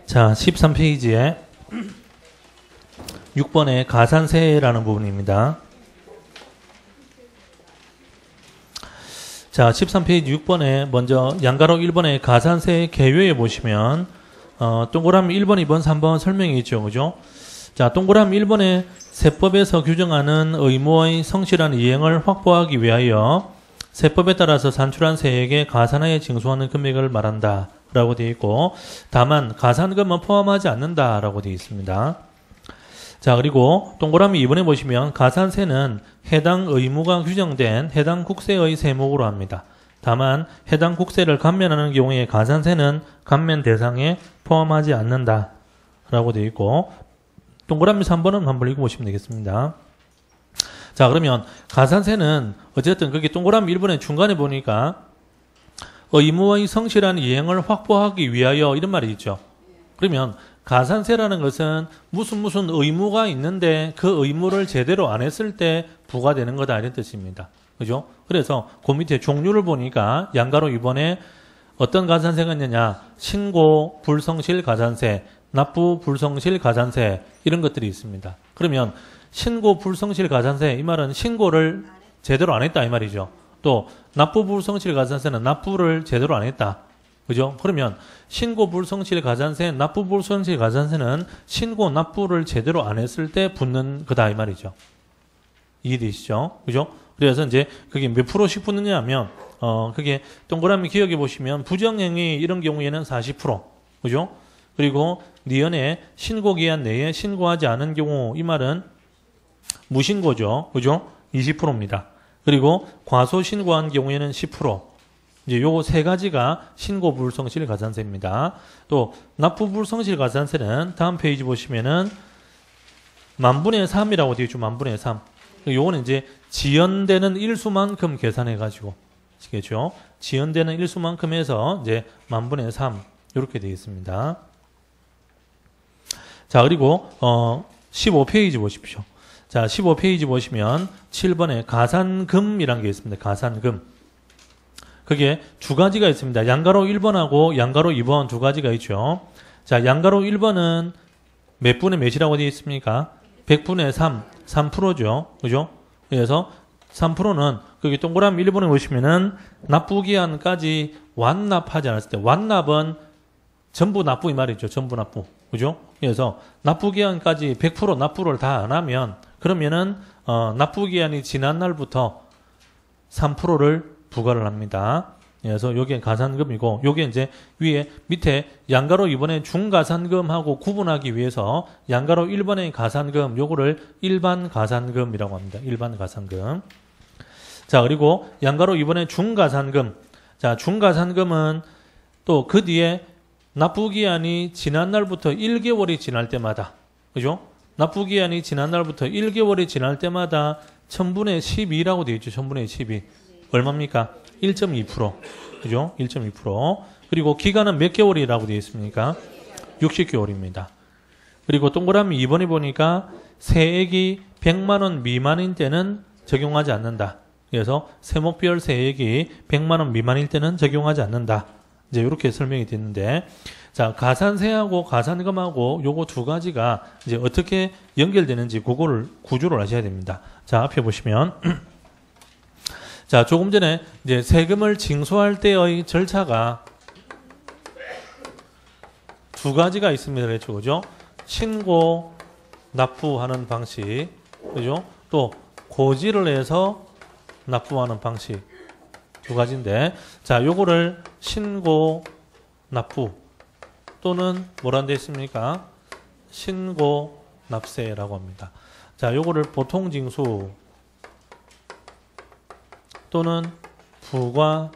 자, 13페이지에 6번의 가산세라는 부분입니다. 자, 13페이지 6번에 먼저 양가로 1번의 가산세 개요에 보시면 동그라미 1번, 2번, 3번 설명이 있죠. 그죠? 자, 동그라미 1번에 세법에서 규정하는 의무의 성실한 이행을 확보하기 위하여 세법에 따라서 산출한 세액의 가산하에 징수하는 금액을 말한다 라고 되어 있고, 다만 가산금은 포함하지 않는다 라고 되어 있습니다. 자, 그리고 동그라미 2번에 보시면 가산세는 해당 의무가 규정된 해당 국세의 세목으로 합니다. 다만 해당 국세를 감면하는 경우에 가산세는 감면 대상에 포함하지 않는다 라고 되어 있고, 동그라미 3번은 한번 읽어보시면 되겠습니다. 자, 그러면 가산세는 어쨌든 그게 동그라미 1번의 중간에 보니까 의무의 성실한 이행을 확보하기 위하여 이런 말이 있죠. 그러면 가산세라는 것은 무슨 의무가 있는데 그 의무를 제대로 안 했을 때 부과되는 거다 이런 뜻입니다. 그죠? 그래서 그 밑에 종류를 보니까 양가로 2번에 어떤 가산세가 있느냐, 신고 불성실 가산세, 납부 불성실 가산세 이런 것들이 있습니다. 그러면 신고 불성실 가산세, 이 말은 신고를 제대로 안 했다 이 말이죠. 또 납부 불성실 가산세는 납부를 제대로 안 했다. 그죠? 그러면 신고 불성실 가산세, 납부 불성실 가산세는 신고 납부를 제대로 안 했을 때 붙는 거다 이 말이죠. 이해되시죠? 그죠? 그래서 이제 그게 몇 프로씩 붙느냐 하면 그게 동그라미 기억해 보시면 부정행위 이런 경우에는 40%. 그죠? 그리고 니은에 신고기한 내에 신고하지 않은 경우, 이 말은 무신고죠. 그죠? 20%입니다. 그리고 과소 신고한 경우에는 10%. 이제 요거 세 가지가 신고 불성실 가산세입니다. 또 납부 불성실 가산세는 다음 페이지 보시면은 만분의 3이라고 되어 있죠. 만분의 3. 요거는 이제 지연되는 일수만큼 계산해 가지고, 아시겠죠? 지연되는 일수만큼 해서 이제 만분의 3 이렇게 되어 있습니다. 자, 그리고 15페이지 보십시오. 자, 15페이지 보시면 7번에 가산금이라는 게 있습니다. 가산금. 그게 두 가지가 있습니다. 양가로 1번하고 양가로 2번 두 가지가 있죠. 자, 양가로 1번은 몇 분의 몇이라고 되어 있습니까? 100분의 3, 3%죠. 그죠? 그래서 3%는 거기 동그라미 1번에 보시면은 납부기한까지 완납하지 않았을 때, 완납은 전부 납부 이 말이죠. 전부 납부. 그죠? 그래서 납부기한까지 100% 납부를 다 안 하면, 그러면은 납부기한이 지난 날부터 3%를 부과를 합니다. 그래서 요게 가산금이고, 요게 이제 위에 밑에 양가로 2번의 중가산금하고 구분하기 위해서 양가로 1번의 가산금, 요거를 일반 가산금이라고 합니다. 일반 가산금. 자, 그리고 양가로 2번의 중가산금. 자, 중가산금은 또 그 뒤에 납부기한이 지난 날부터 1개월이 지날 때마다, 그죠? 납부기한이 지난 날부터 1개월이 지날 때마다 1000분의 12라고 되어 있죠. 1000분의 12. 얼마입니까? 1.2%. 그죠? 1.2%. 그리고 기간은 몇 개월이라고 되어 있습니까? 60개월입니다. 그리고 동그라미 2번에 보니까 세액이 100만 원 미만인 때는 적용하지 않는다. 그래서 세목별 세액이 100만 원 미만일 때는 적용하지 않는다. 이제 이렇게 설명이 됐는데, 자, 가산세하고 가산금하고 요거 두 가지가 이제 어떻게 연결되는지 그거를 구조를 아셔야 됩니다. 자, 앞에 보시면 자, 조금 전에 이제 세금을 징수할 때의 절차가 두 가지가 있습니다. 그렇죠? 그죠? 신고, 납부하는 방식. 그죠? 또 고지를 해서 납부하는 방식. 두 가지인데, 자, 요거를 신고, 납부 또는 뭐라는 데 있습니까? 신고, 납세라고 합니다. 자, 요거를 보통징수 또는 부과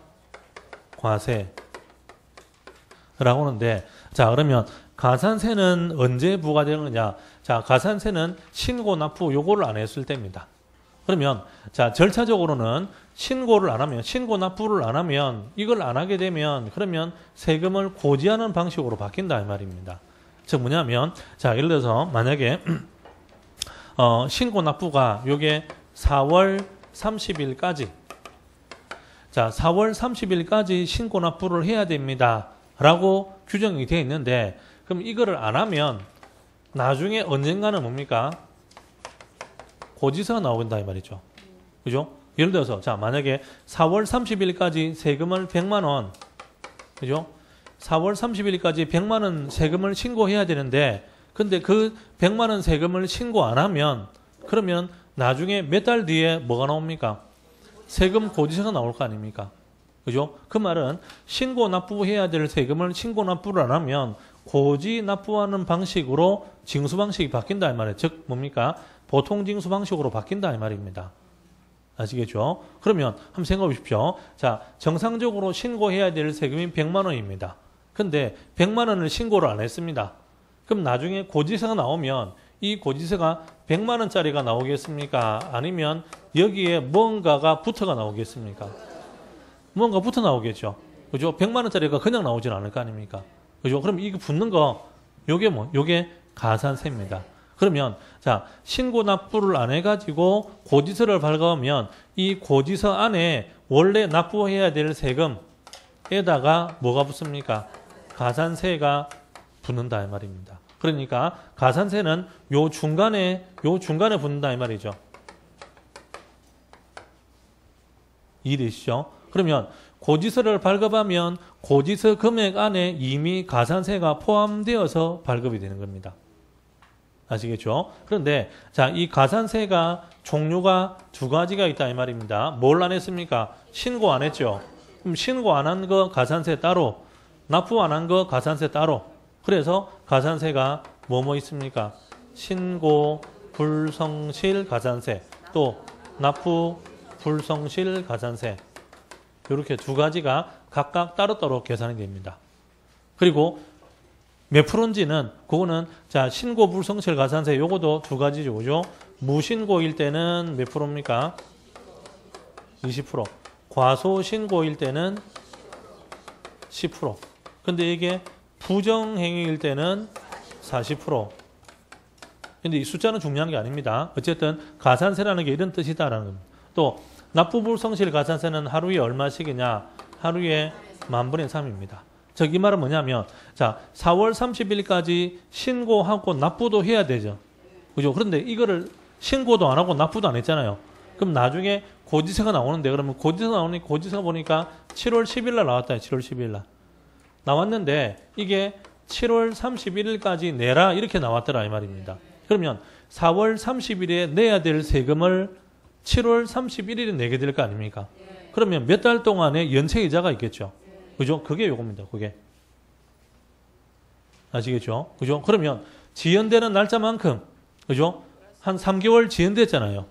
과세라고 하는데, 자, 그러면 가산세는 언제 부과되는 거냐? 자, 가산세는 신고, 납부 요거를 안 했을 때입니다. 그러면 자, 절차적으로는 신고를 안 하면, 신고 납부를 안 하면, 이걸 안 하게 되면 그러면 세금을 고지하는 방식으로 바뀐다 이 말입니다. 즉 뭐냐면, 자, 예를 들어서 만약에 신고 납부가 요게 4월 30일까지, 자, 4월 30일까지 신고 납부를 해야 됩니다 라고 규정이 되어 있는데, 그럼 이거를 안 하면 나중에 언젠가는 뭡니까? 고지서가 나온다 이 말이죠. 그죠? 예를 들어서 자 만약에 4월 30일까지 세금을 100만 원, 그죠? 4월 30일까지 100만 원 세금을 신고해야 되는데, 근데 그 100만 원 세금을 신고 안 하면 그러면 나중에 몇 달 뒤에 뭐가 나옵니까? 세금 고지서가 나올 거 아닙니까? 그죠? 그 말은 신고 납부해야 될 세금을 신고 납부를 안 하면 고지 납부하는 방식으로 징수 방식이 바뀐다 이 말이에요. 즉 뭡니까? 보통 징수 방식으로 바뀐다 이 말입니다. 아시겠죠? 그러면 한번 생각해 보십시오. 자, 정상적으로 신고해야 될 세금이 100만 원입니다. 근데 100만 원을 신고를 안 했습니다. 그럼 나중에 고지서가 나오면 이 고지서가 100만 원짜리가 나오겠습니까? 아니면 여기에 뭔가가 붙어가 나오겠습니까? 뭔가 붙어 나오겠죠. 그죠? 100만 원짜리가 그냥 나오진 않을 거 아닙니까? 그죠? 그럼 이거 붙는 거, 요게 가산세입니다. 그러면, 자, 신고 납부를 안 해가지고 고지서를 발급하면 이 고지서 안에 원래 납부해야 될 세금에다가 뭐가 붙습니까? 가산세가 붙는다, 이 말입니다. 그러니까 가산세는 요 중간에 붙는다, 이 말이죠. 이해되시죠? 그러면 고지서를 발급하면 고지서 금액 안에 이미 가산세가 포함되어서 발급이 되는 겁니다. 아시겠죠? 그런데 자, 이 가산세가 종류가 두 가지가 있다 이 말입니다. 뭘 안 했습니까? 신고 안 했죠. 그럼 신고 안 한 거 가산세 따로, 납부 안 한 거 가산세 따로. 그래서 가산세가 뭐뭐 있습니까? 신고 불성실 가산세, 또 납부 불성실 가산세. 이렇게 두 가지가 각각 따로따로 계산이 됩니다. 그리고 몇 프로인지는 그거는 자 신고 불성실 가산세 요것도 두 가지죠. 그죠? 무신고일 때는 몇 프로입니까? 20%. 과소신고일 때는 10%. 근데 이게 부정행위일 때는 40%. 근데 이 숫자는 중요한 게 아닙니다. 어쨌든 가산세라는 게 이런 뜻이다라는 겁니다. 또 납부불성실 가산세는 하루에 얼마씩이냐? 하루에 10,000분의 3입니다. 즉 이 말은 뭐냐면 자 4월 30일까지 신고하고 납부도 해야 되죠. 그죠? 그런데 이거를 신고도 안 하고 납부도 안 했잖아요. 그럼 나중에 고지서가 나오는데 그러면 고지서 보니까 7월 10일 날 나왔다. 7월 10일 날. 나왔는데 이게 7월 31일까지 내라 이렇게 나왔더라 이 말입니다. 그러면 4월 30일에 내야 될 세금을 7월 31일에 내게 될 거 아닙니까? 그러면 몇 달 동안의 연체이자가 있겠죠. 그죠? 그게 요겁니다. 그게. 아시겠죠? 그죠? 그러면 지연되는 날짜만큼, 그죠? 한 3개월 지연됐잖아요.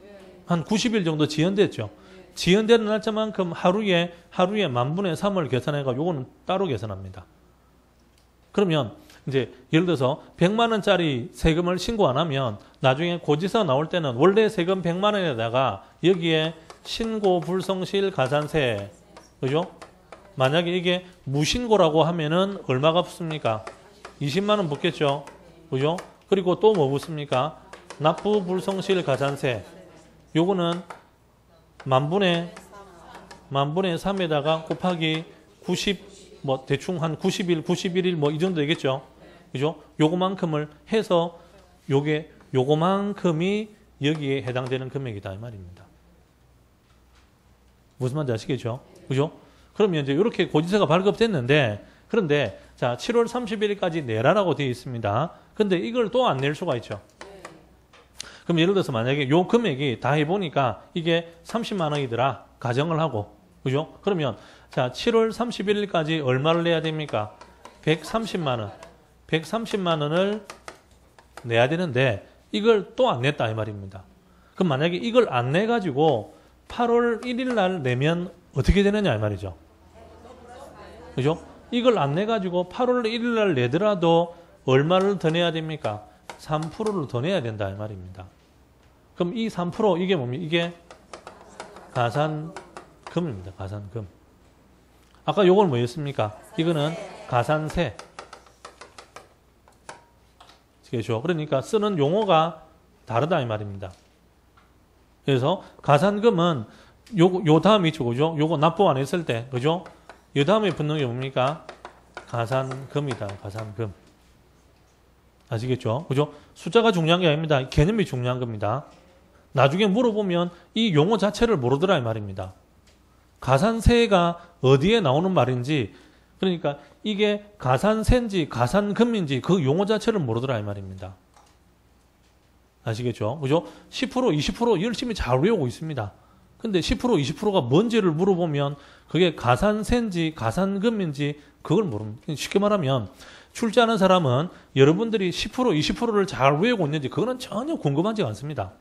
한 90일 정도 지연됐죠. 지연되는 날짜만큼 하루에 10,000분의 3을 계산해가지고 요거는 따로 계산합니다. 그러면 이제 예를 들어서 100만 원짜리 세금을 신고 안 하면 나중에 고지서 나올 때는 원래 세금 100만 원에다가 여기에 신고 불성실 가산세, 그죠? 만약에 이게 무신고라고 하면은 얼마가 붙습니까? 20만 원 붙겠죠. 그죠? 그리고 또 뭐 붙습니까? 납부 불성실 가산세. 요거는 10,000분의 3에다가 곱하기 90, 뭐 대충 한 90일, 91일 뭐 이 정도 되겠죠. 그죠? 요거만큼을 해서 요거만큼이 여기에 해당되는 금액이다 이 말입니다. 무슨 말인지 아시겠죠? 그죠? 그러면 이제 이렇게 고지서가 발급됐는데 그런데 자 7월 30일까지 내라라고 되어 있습니다. 근데 이걸 또 안 낼 수가 있죠. 그럼 예를 들어서 만약에 요 금액이 다 해보니까 이게 30만 원이더라. 가정을 하고. 그죠? 그러면 자 7월 31일까지 얼마를 내야 됩니까? 130만 원. 130만 원을 내야 되는데 이걸 또 안 냈다 이 말입니다. 그럼 만약에 이걸 안 내가지고 8월 1일 날 내면 어떻게 되느냐 이 말이죠. 그죠? 이걸 안 내가지고 8월 1일 날 내더라도 얼마를 더 내야 됩니까? 3%를 더 내야 된다 이 말입니다. 그럼 이 3% 이게 뭡니까? 이게 가산금입니다. 가산금. 아까 요건 뭐였습니까? 이거는 가산세. 그렇죠? 그러니까 쓰는 용어가 다르다 이 말입니다. 그래서 가산금은 요 다음이 있죠. 그죠? 요거 납부 안 했을 때. 그죠? 요 다음에 붙는 게 뭡니까? 가산금이다. 가산금. 아시겠죠? 그죠? 숫자가 중요한 게 아닙니다. 개념이 중요한 겁니다. 나중에 물어보면 이 용어 자체를 모르더라 이 말입니다. 가산세가 어디에 나오는 말인지, 그러니까 이게 가산세인지 가산금인지 그 용어 자체를 모르더라 이 말입니다. 아시겠죠? 그죠? 10%, 20% 열심히 잘 외우고 있습니다. 근데 10%, 20%가 뭔지를 물어보면 그게 가산세인지 가산금인지 그걸 모릅니다. 쉽게 말하면 출제하는 사람은 여러분들이 10%, 20%를 잘 외우고 있는지 그거는 전혀 궁금하지 않습니다.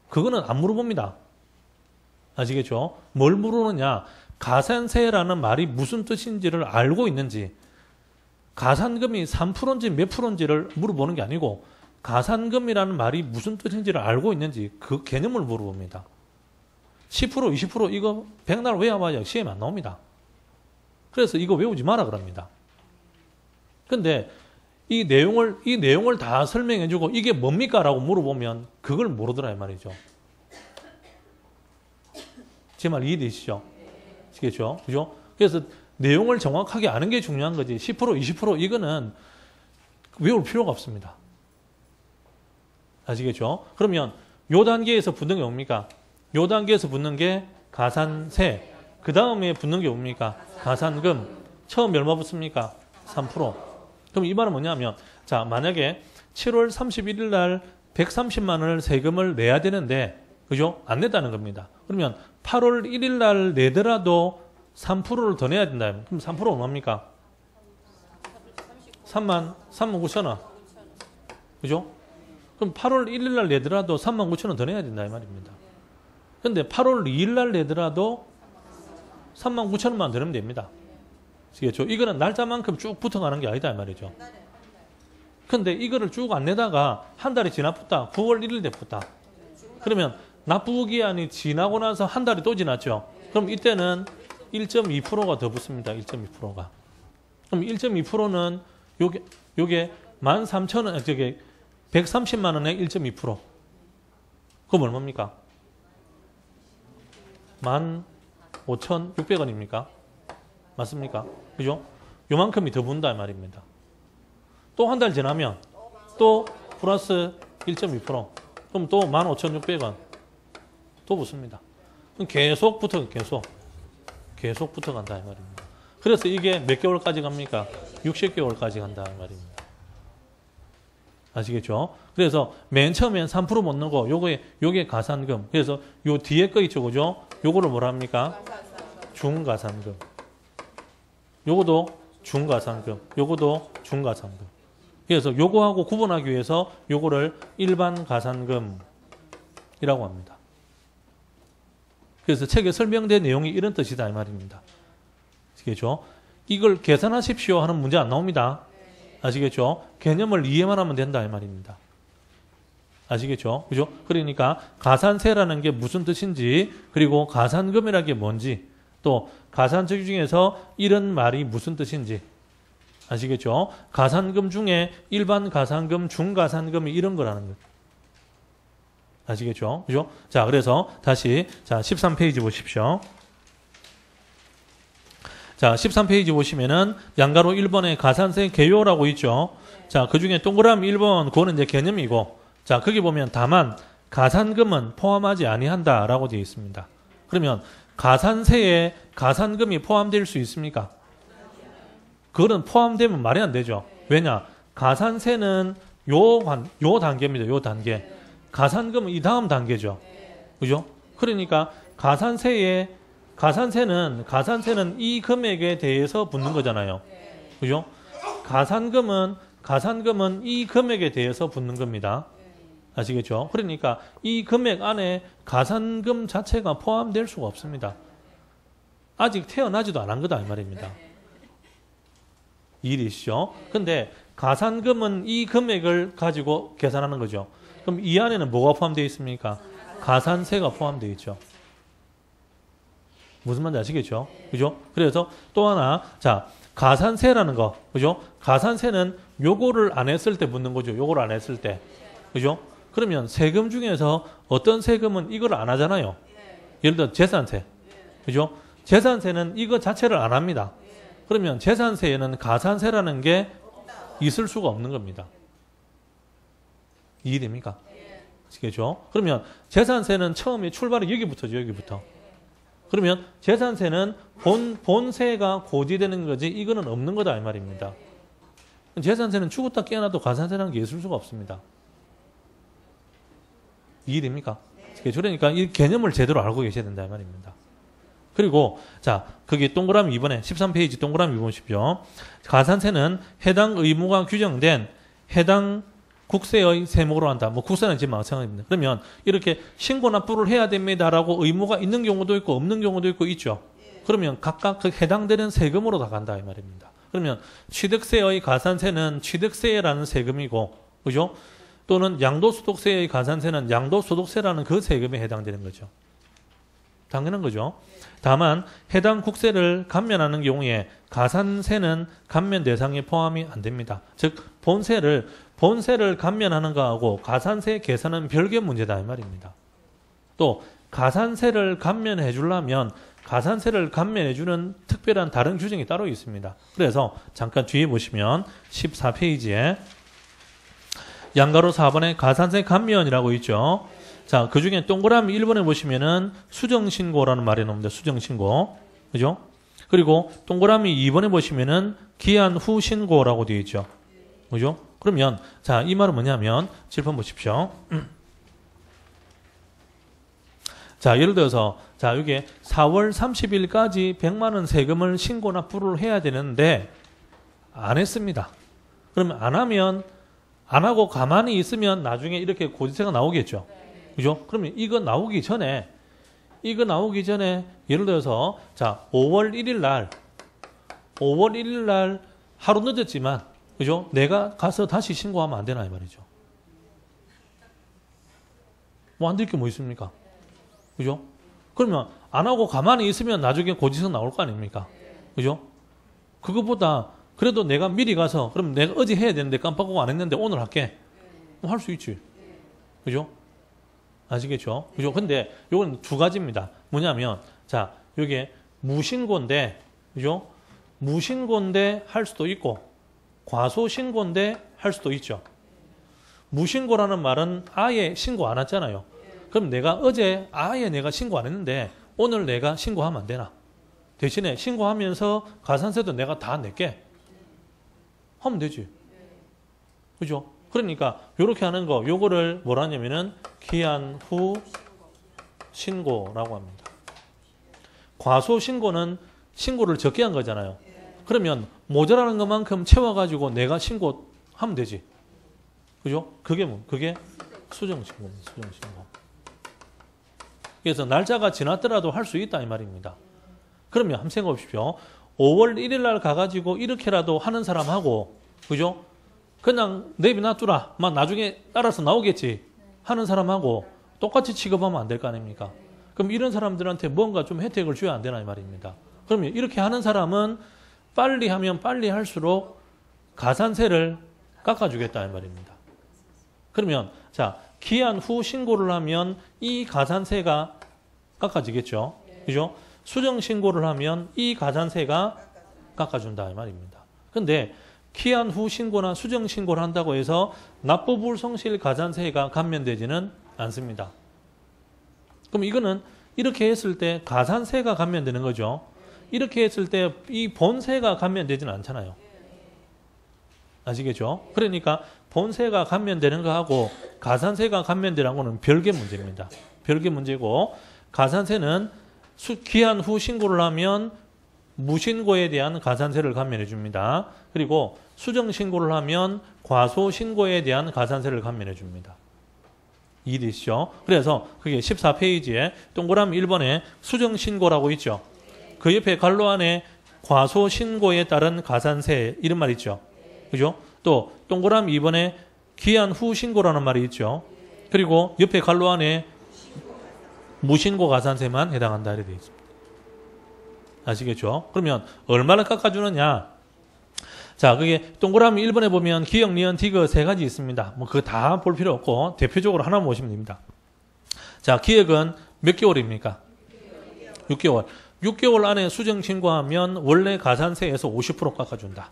그거는 안 물어봅니다. 아시겠죠? 뭘 물어보느냐? 가산세라는 말이 무슨 뜻인지를 알고 있는지, 가산금이 3%인지 몇 프로인지를 물어보는 게 아니고 가산금이라는 말이 무슨 뜻인지를 알고 있는지 그 개념을 물어봅니다. 10%, 20% 이거 백날 외워봐야 시험에 안 나옵니다. 그래서 이거 외우지 마라 그럽니다. 근데 이 내용을 다 설명해주고 이게 뭡니까? 라고 물어보면 그걸 모르더라 이 말이죠. 제 말 이해되시죠? 아시겠죠? 그죠? 그래서 내용을 정확하게 아는 게 중요한 거지. 10%, 20% 이거는 외울 필요가 없습니다. 아시겠죠? 그러면 요 단계에서 붙는 게 뭡니까? 요 단계에서 붙는 게 가산세. 그 다음에 붙는 게 뭡니까? 가산금. 처음 얼마 붙습니까? 3%. 그럼 이 말은 뭐냐면, 자, 만약에 7월 31일 날 130만 원을 세금을 내야 되는데, 그죠? 안 냈다는 겁니다. 그러면 8월 1일 날 내더라도 3%를 더 내야 된다. 그럼 3% 얼마입니까? 3만 9천 원. 그죠? 그럼 8월 1일 날 내더라도 3만 9천 원 더 내야 된다 이 말입니다. 근데 8월 2일 날 내더라도 3만 9천 원만 더 내면 됩니다. 아시겠죠? 이거는 날짜만큼 쭉 붙어가는 게 아니다 이 말이죠. 근데 이거를 쭉 안 내다가 한 달이 지나붙다. 9월 1일 돼 붙다. 그러면 납부 기한이 지나고 나서 한 달이 또 지났죠. 그럼 이때는 1.2%가 더 붙습니다. 1.2%가. 그럼 1.2%는 요게 13,000원, 저게 130만 원에 1.2%. 그럼 얼마입니까? 15,600원입니까? 맞습니까? 그죠? 요만큼이 더 분다 이 말입니다. 또 한 달 지나면 또 플러스 1.2%. 그럼 또 15,600원. 또 붙습니다. 그럼 계속 붙어간다 이 말입니다. 그래서 이게 몇 개월까지 갑니까? 60개월까지 간다 이 말입니다. 아시겠죠? 그래서 맨 처음엔 3% 못 넣고 요게 가산금. 그래서 요 뒤에 거 있죠, 그죠? 요거를 뭐라 합니까? 중가산금. 요거도 중가산금. 요거도 중가산금. 그래서 요거하고 구분하기 위해서 요거를 일반 가산금이라고 합니다. 그래서 책에 설명된 내용이 이런 뜻이다 이 말입니다. 아시겠죠? 이걸 계산하십시오 하는 문제 안 나옵니다. 아시겠죠? 개념을 이해만 하면 된다 이 말입니다. 아시겠죠? 그죠? 그러니까 가산세라는 게 무슨 뜻인지, 그리고 가산금이라는 게 뭔지, 또 가산책 중에서 이런 말이 무슨 뜻인지 아시겠죠? 가산금 중에 일반 가산금, 중가산금이 이런 거라는 것. 아시겠죠? 그죠? 자, 그래서 다시 자 13페이지 보십시오. 자, 13페이지 보시면은 양가로 1번에 가산세 개요라고 있죠. 자, 그 중에 동그라미 1번, 그거는 이제 개념이고, 자, 거기 보면 다만 가산금은 포함하지 아니한다라고 되어 있습니다. 그러면 가산세에 가산금이 포함될 수 있습니까? 그거는 포함되면 말이 안 되죠. 왜냐? 가산세는 요 단계입니다. 요 단계. 가산금은 이 다음 단계죠. 그죠? 그러니까 가산세는 이 금액에 대해서 붙는 거잖아요. 그죠? 가산금은 이 금액에 대해서 붙는 겁니다. 아시겠죠? 그러니까 이 금액 안에 가산금 자체가 포함될 수가 없습니다. 아직 태어나지도 않은 거다 이 말입니다. 이해되시죠? 근데 가산금은 이 금액을 가지고 계산하는 거죠. 그럼 이 안에는 뭐가 포함되어 있습니까? 가산세가 포함되어 있죠. 무슨 말인지 아시겠죠? 그죠? 그래서 또 하나, 자, 가산세라는 거, 그죠? 가산세는 요거를 안 했을 때 붙는 거죠. 요거를 안 했을 때. 그죠? 그러면 세금 중에서 어떤 세금은 이걸 안 하잖아요. 예를 들어 재산세. 그죠? 재산세는 이거 자체를 안 합니다. 그러면 재산세에는 가산세라는 게 있을 수가 없는 겁니다. 이해됩니까? 아시겠죠? 그러면 재산세는 처음에 출발이 여기부터죠. 여기부터. 그러면 재산세는 본세가 고지되는 거지 이거는 없는 거다 이 말입니다. 재산세는 죽었다 깨어나도 가산세라는 게 있을 수가 없습니다. 이해됩니까? 그러니까 이 개념을 제대로 알고 계셔야 된다 이 말입니다. 그리고 자, 그게 동그라미 2번에 13페이지 동그라미 보십시오. 가산세는 해당 의무가 규정된 해당 국세의 세목으로 한다. 뭐 국세는 지금 마찬가지입니다. 그러면 이렇게 신고 납부를 해야 됩니다라고 의무가 있는 경우도 있고 없는 경우도 있고 있죠. 그러면 각각 그 해당되는 세금으로 다 간다 이 말입니다. 그러면 취득세의 가산세는 취득세라는 세금이고, 그죠? 또는 양도소득세의 가산세는 양도소득세라는 그 세금에 해당되는 거죠. 당연한 거죠. 다만 해당 국세를 감면하는 경우에 가산세는 감면 대상에 포함이 안 됩니다. 즉 본세를 감면하는 거하고 가산세 계산은 별개 문제다 이 말입니다. 또 가산세를 감면해 주려면 가산세를 감면해 주는 특별한 다른 규정이 따로 있습니다. 그래서 잠깐 뒤에 보시면 14페이지에 양가로 4번에 가산세 감면이라고 있죠. 자, 그 중에 동그라미 1번에 보시면은 수정신고라는 말이 나옵니다. 수정신고. 그죠? 그리고 동그라미 2번에 보시면은 기한 후 신고라고 되어 있죠. 그죠? 그러면, 자, 이 말은 뭐냐면, 칠판 보십시오. 자, 예를 들어서, 자, 이게 4월 30일까지 100만원 세금을 신고 납부를 해야 되는데, 안 했습니다. 그러면 안 하면, 안 하고 가만히 있으면 나중에 이렇게 고지세가 나오겠죠. 그죠? 그러면 이거 나오기 전에 예를 들어서 자, 5월 1일 날 하루 늦었지만 그죠? 내가 가서 다시 신고하면 안 되나 이 말이죠. 뭐 안 될 게 뭐 있습니까? 그죠? 그러면 안 하고 가만히 있으면 나중에 고지서 나올 거 아닙니까? 그죠? 그것보다 그래도 내가 미리 가서 그럼 내가 어제 해야 되는데 깜빡하고 안 했는데 오늘 할게. 뭐 할 수 있지. 그죠? 아시겠죠? 그죠? 근데 요건 두 가지입니다. 뭐냐면 자, 요게 무신고인데 그죠? 무신고인데 할 수도 있고 과소신고인데 할 수도 있죠. 무신고라는 말은 아예 신고 안 했잖아요. 그럼 내가 어제 아예 내가 신고 안 했는데 오늘 내가 신고하면 안 되나? 대신에 신고하면서 가산세도 내가 다 낼게. 하면 되지. 그죠? 그러니까 요렇게 하는 거 요거를 뭐라 하냐면은 기한 후 신고라고 합니다. 과소 신고는 신고를 적게 한 거잖아요. 그러면 모자라는 것만큼 채워가지고 내가 신고하면 되지. 그죠? 그게 수정신고입니다. 수정신고. 그래서 날짜가 지났더라도 할 수 있다 이 말입니다. 그러면 한번 생각해 보십시오. 5월 1일 날 가가지고 이렇게라도 하는 사람하고 그죠? 그냥 내비놔두라. 막 나중에 따라서 나오겠지. 하는 사람하고 똑같이 취급하면 안 될 거 아닙니까? 그럼 이런 사람들한테 뭔가 좀 혜택을 줘야 안 되나 이 말입니다. 그러면 이렇게 하는 사람은 빨리 하면 빨리 할수록 가산세를 깎아주겠다 이 말입니다. 그러면 자, 기한 후 신고를 하면 이 가산세가 깎아지겠죠. 그죠? 수정 신고를 하면 이 가산세가 깎아준다 이 말입니다. 근데 기한 후 신고나 수정 신고를 한다고 해서 납부불성실 가산세가 감면되지는 않습니다. 그럼 이거는 이렇게 했을 때 가산세가 감면되는 거죠. 이렇게 했을 때 이 본세가 감면되지는 않잖아요. 아시겠죠? 그러니까 본세가 감면되는 거하고 가산세가 감면되는 거는 별개 문제입니다. 별개 문제고 가산세는 기한 후 신고를 하면 무신고에 대한 가산세를 감면해 줍니다. 그리고 수정 신고를 하면 과소 신고에 대한 가산세를 감면해 줍니다. 이해되시죠? 그래서 그게 14페이지에 동그라미 1번에 수정 신고라고 있죠. 그 옆에 갈로 안에 과소 신고에 따른 가산세 이런 말 있죠. 그죠? 또 동그라미 2번에 기한 후 신고라는 말이 있죠. 그리고 옆에 갈로 안에 무신고 가산세만 해당한다 이렇게 되어 있습니다. 아시겠죠? 그러면 얼마나 깎아주느냐? 자, 그게 동그라미 1번에 보면 기역, 니은, 디귿 세 가지 있습니다. 뭐 그거 다 볼 필요 없고 대표적으로 하나 보시면 됩니다. 자, 기역은 몇 개월입니까? 6개월. 6개월 안에 수정 신고하면 원래 가산세에서 50% 깎아준다.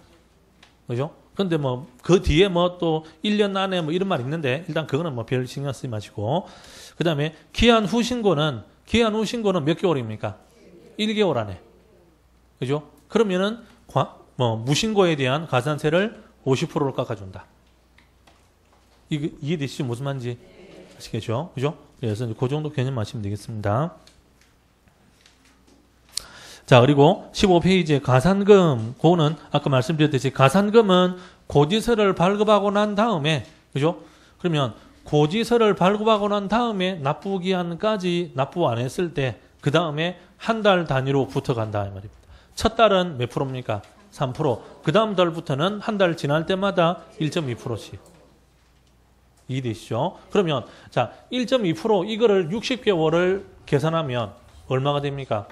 그죠? 근데 뭐 그 뒤에 뭐 또 1년 안에 뭐 이런 말 있는데 일단 그거는 뭐 별 신경 쓰지 마시고 그다음에 기한 후 신고는 몇 개월입니까? 1개월 안에. 그죠? 그러면은 무신고에 대한 가산세를 50%를 깎아준다. 이해되시죠? 무슨 말인지 아시겠죠? 그죠? 그래서 이제 그 정도 개념 아시면 되겠습니다. 자, 그리고 15페이지에 가산금, 그거는 아까 말씀드렸듯이 가산금은 고지서를 발급하고 난 다음에, 그죠? 그러면 고지서를 발급하고 난 다음에 납부기한까지 납부 안 했을 때, 그 다음에 한 달 단위로 붙어간다, 이 말입니다. 첫 달은 몇 프로입니까? 3%. 그 다음 달부터는 한 달 지날 때마다 1.2%씩. 이해되시죠? 그러면, 자, 1.2% 이거를 60개월을 계산하면 얼마가 됩니까?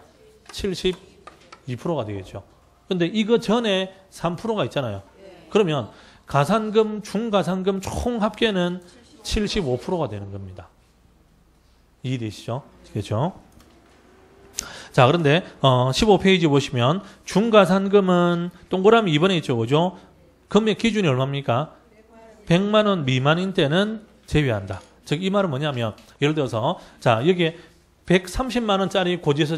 72%가 되겠죠. 근데 이거 전에 3%가 있잖아요. 그러면 가산금, 중가산금 총 합계는 75%가 되는 겁니다. 이해되시죠? 그렇죠? 자, 그런데 15페이지 보시면 중가산금은 동그라미 2번에 있죠. 그죠? 금액 기준이 얼마입니까? 100만 원 미만인 때는 제외한다. 즉 이 말은 뭐냐면 예를 들어서 자, 여기에 130만 원짜리 고지서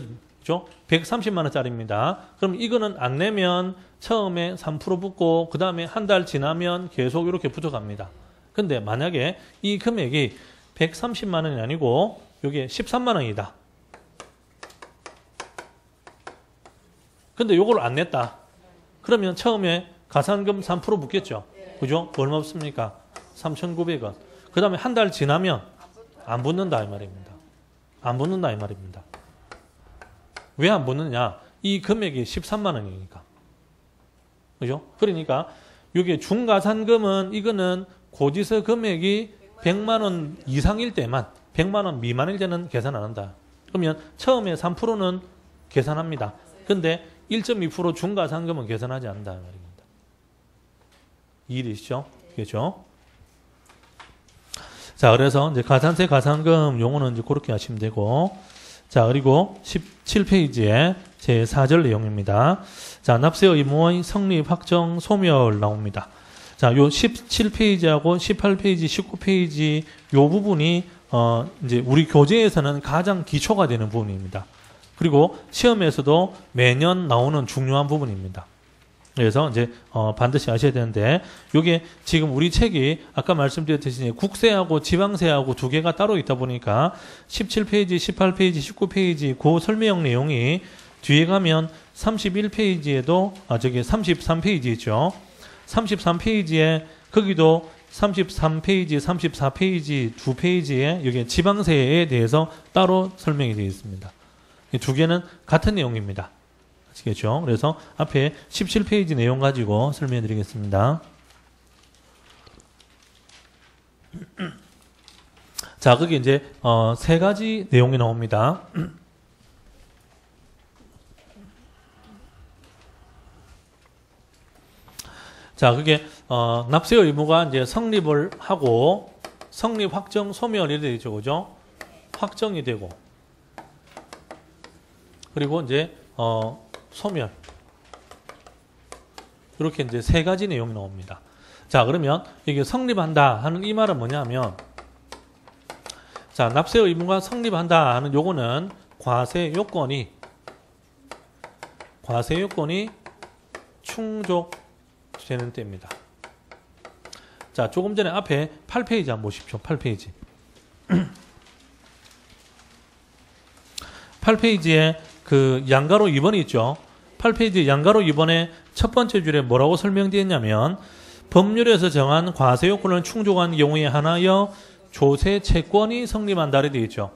130만 원짜리입니다. 그럼 이거는 안 내면 처음에 3% 붙고 그 다음에 한 달 지나면 계속 이렇게 붙어갑니다. 근데 만약에 이 금액이 130만 원이 아니고 이게 13만 원이다. 근데 요걸 안 냈다. 그러면 처음에 가산금 3% 붙겠죠. 그죠? 얼마 붙습니까? 3,900원. 그 다음에 한 달 지나면 안 붙는다 이 말입니다. 안 붙는다 이 말입니다. 왜 안 붙느냐? 이 금액이 13만 원이니까. 그죠? 그러니까 이게 중가산금은 이거는 고지서 금액이 100만 원 이상일 때만 100만 원 미만일 때는 계산 안 한다. 그러면 처음에 3%는 계산합니다. 근데 1.2% 중가산금은 계산하지 않는다 말입니다. 이해되시죠? 그렇죠? 자, 그래서 이제 가산세, 가산금 용어는 이제 그렇게 하시면 되고, 자, 그리고 17페이지에 제 4절 내용입니다. 자, 납세 의무의 성립, 확정, 소멸 나옵니다. 자, 요 17페이지하고 18페이지, 19페이지 요 부분이 이제 우리 교재에서는 가장 기초가 되는 부분입니다. 그리고 시험에서도 매년 나오는 중요한 부분입니다. 그래서 이제 반드시 아셔야 되는데 요게 지금 우리 책이 아까 말씀드렸듯이 국세하고 지방세하고 두 개가 따로 있다 보니까 17페이지, 18페이지, 19페이지 그 설명 내용이 뒤에 가면 31페이지에도 저기 33페이지 있죠. 33페이지에 거기도 33페이지, 34페이지 두 페이지에 여기 지방세에 대해서 따로 설명이 되어 있습니다. 이 두 개는 같은 내용입니다. 아시겠죠? 그래서 앞에 17페이지 내용 가지고 설명해 드리겠습니다. 자, 거기 이제 세 가지 내용이 나옵니다. 자, 그게 납세 의무가 이제 성립을 하고 성립, 확정, 소멸이 되죠. 그죠? 확정이 되고 그리고 이제 소멸. 이렇게 이제 세 가지 내용이 나옵니다. 자, 그러면 이게 성립한다 하는 이 말은 뭐냐면, 자, 납세 의무가 성립한다 하는 요거는 과세 요건이 충족되는 때입니다. 자, 조금 전에 앞에 8페이지 한번 보십시오. 8페이지. 8페이지에 그 양가로 2번이 있죠. 8페이지 양가로 2번에 첫 번째 줄에 뭐라고 설명되어 있냐면 법률에서 정한 과세 요건을 충족한 경우에 한하여 조세 채권이 성립한다 되어 있죠.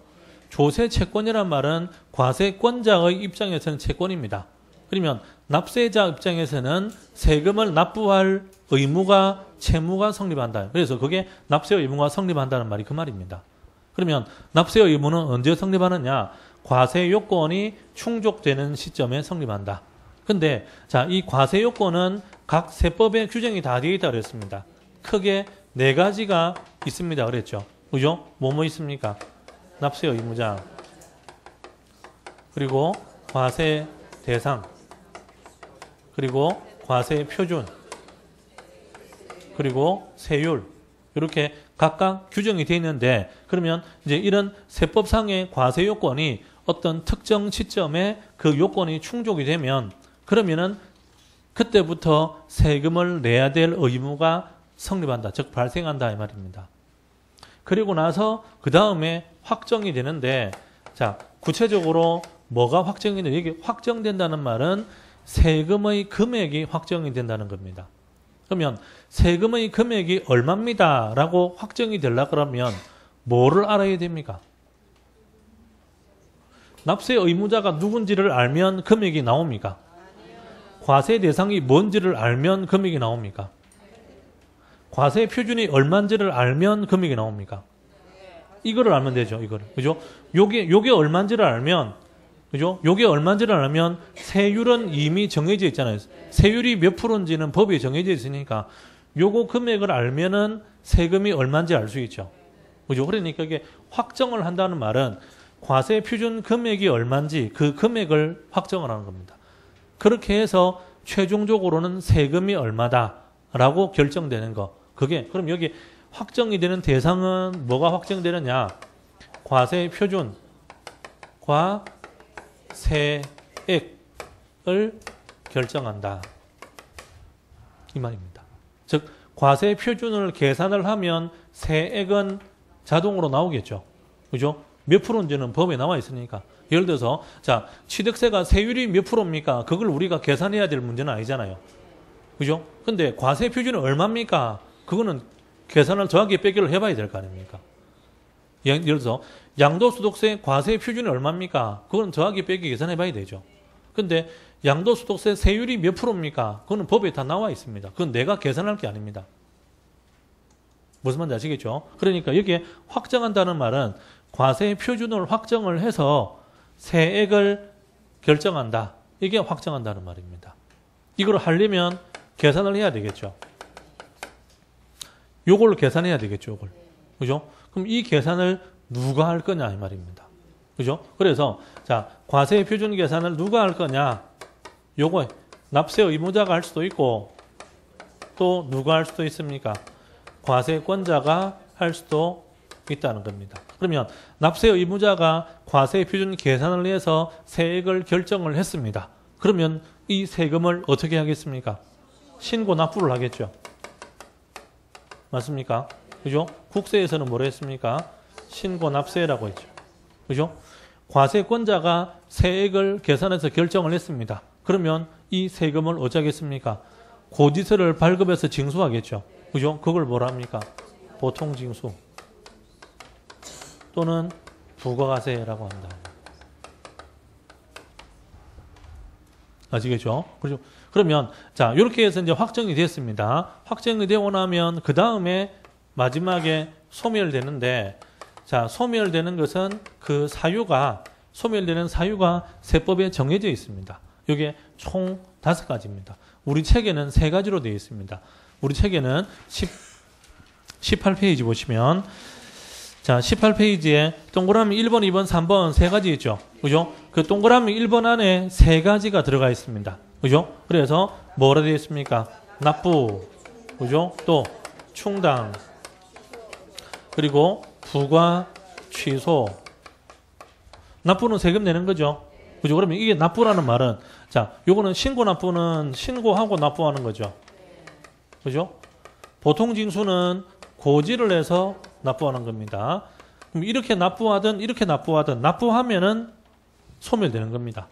조세 채권이란 말은 과세권자의 입장에서는 채권입니다. 그러면 납세자 입장에서는 세금을 납부할 의무가 채무가 성립한다. 그래서 그게 납세 의무가 성립한다는 말이 그 말입니다. 그러면 납세 의무는 언제 성립하느냐? 과세 요건이 충족되는 시점에 성립한다. 근데 자, 이 과세 요건은 각 세법에 규정이 다 되어 있다고 그랬습니다. 크게 네 가지가 있습니다. 그랬죠. 그죠? 뭐 있습니까? 납세 의무자, 그리고 과세 대상, 그리고 과세 표준, 그리고 세율 이렇게 각각 규정이 되어 있는데 그러면 이제 이런 세법상의 과세 요건이 어떤 특정 시점에 그 요건이 충족이 되면 그러면은 그때부터 세금을 내야 될 의무가 성립한다. 즉 발생한다 이 말입니다. 그리고 나서 그 다음에 확정이 되는데 자 구체적으로 뭐가 확정이 되는데 이게 확정된다는 말은 세금의 금액이 확정이 된다는 겁니다. 그러면 세금의 금액이 얼마입니다 라고 확정이 되려고 그러면 뭐를 알아야 됩니까? 납세 의무자가 누군지를 알면 금액이 나옵니까? 과세 대상이 뭔지를 알면 금액이 나옵니까? 과세 표준이 얼마인지를 알면 금액이 나옵니까? 이거를 알면 되죠. 이거를. 그죠? 요게 얼마인지를 알면 그죠? 요게 얼마인지를 알면 세율은 이미 정해져 있잖아요. 세율이 몇 프로인지는 법에 정해져 있으니까 요거 금액을 알면은 세금이 얼마인지 알 수 있죠. 그죠? 그러니까 이게 확정을 한다는 말은 과세 표준 금액이 얼마인지 그 금액을 확정을 하는 겁니다. 그렇게 해서 최종적으로는 세금이 얼마다라고 결정되는 거. 그게 그럼 여기 확정이 되는 대상은 뭐가 확정되느냐? 과세 표준과 세액을 결정한다. 이 말입니다. 즉 과세 표준을 계산을 하면 세액은 자동으로 나오겠죠. 그죠? 몇 프로인지는 법에 나와 있으니까. 예를 들어서 자 취득세가 세율이 몇 프로입니까? 그걸 우리가 계산해야 될 문제는 아니잖아요. 그죠? 근데 과세 표준은 얼마입니까? 그거는 계산을 정확히 빼기를 해봐야 될 거 아닙니까? 예를 들어서 양도소득세 과세 표준이 얼마입니까? 그건 정확히 빼기 계산해봐야 되죠. 근데 양도소득세 세율이 몇 프로입니까? 그거는 법에 다 나와 있습니다. 그건 내가 계산할 게 아닙니다. 무슨 말인지 아시겠죠? 그러니까 여기에 확정한다는 말은 과세 표준을 확정을 해서 세액을 결정한다. 이게 확정한다는 말입니다. 이걸 하려면 계산을 해야 되겠죠. 요걸 계산해야 되겠죠. 요걸. 그죠? 그럼 이 계산을 누가 할 거냐 이 말입니다. 그죠? 그래서 자 과세 표준 계산을 누가 할 거냐? 요거 납세 의무자가 할 수도 있고 또 누가 할 수도 있습니까? 과세권자가 할 수도 있다는 겁니다. 그러면 납세 의무자가 과세 표준 계산을 해서 세액을 결정을 했습니다. 그러면 이 세금을 어떻게 하겠습니까? 신고 납부를 하겠죠. 맞습니까? 그죠? 국세에서는 뭐라 했습니까? 신고 납세라고 했죠. 그죠? 과세권자가 세액을 계산해서 결정을 했습니다. 그러면 이 세금을 어쩌겠습니까? 고지서를 발급해서 징수하겠죠. 그죠? 그걸 뭐라 합니까? 보통징수 또는 부가가세라고 한다. 아시겠죠? 그죠? 그러면 자 이렇게 해서 이제 확정이 됐습니다. 확정이 되고 나면 그 다음에 마지막에 소멸되는데 자 소멸되는 것은 그 사유가 소멸되는 사유가 세법에 정해져 있습니다. 이게 총 5가지입니다. 우리 책에는 3가지로 되어 있습니다. 우리 책에는 18페이지 보시면 자 18페이지에 동그라미 1번, 2번, 3번 3가지 있죠. 그죠? 그 동그라미 1번 안에 3가지가 들어가 있습니다. 그죠? 그래서 뭐라 되어 있습니까? 납부, 그죠? 또 충당, 그리고 부과, 취소. 납부는 세금 내는 거죠. 그죠? 그러면 이게 납부라는 말은 자, 요거는 신고 납부는 신고하고 납부하는 거죠. 그죠? 보통 징수는 고지를 해서 납부하는 겁니다. 그럼 이렇게 납부하든 이렇게 납부하든 납부하면은 소멸되는 겁니다.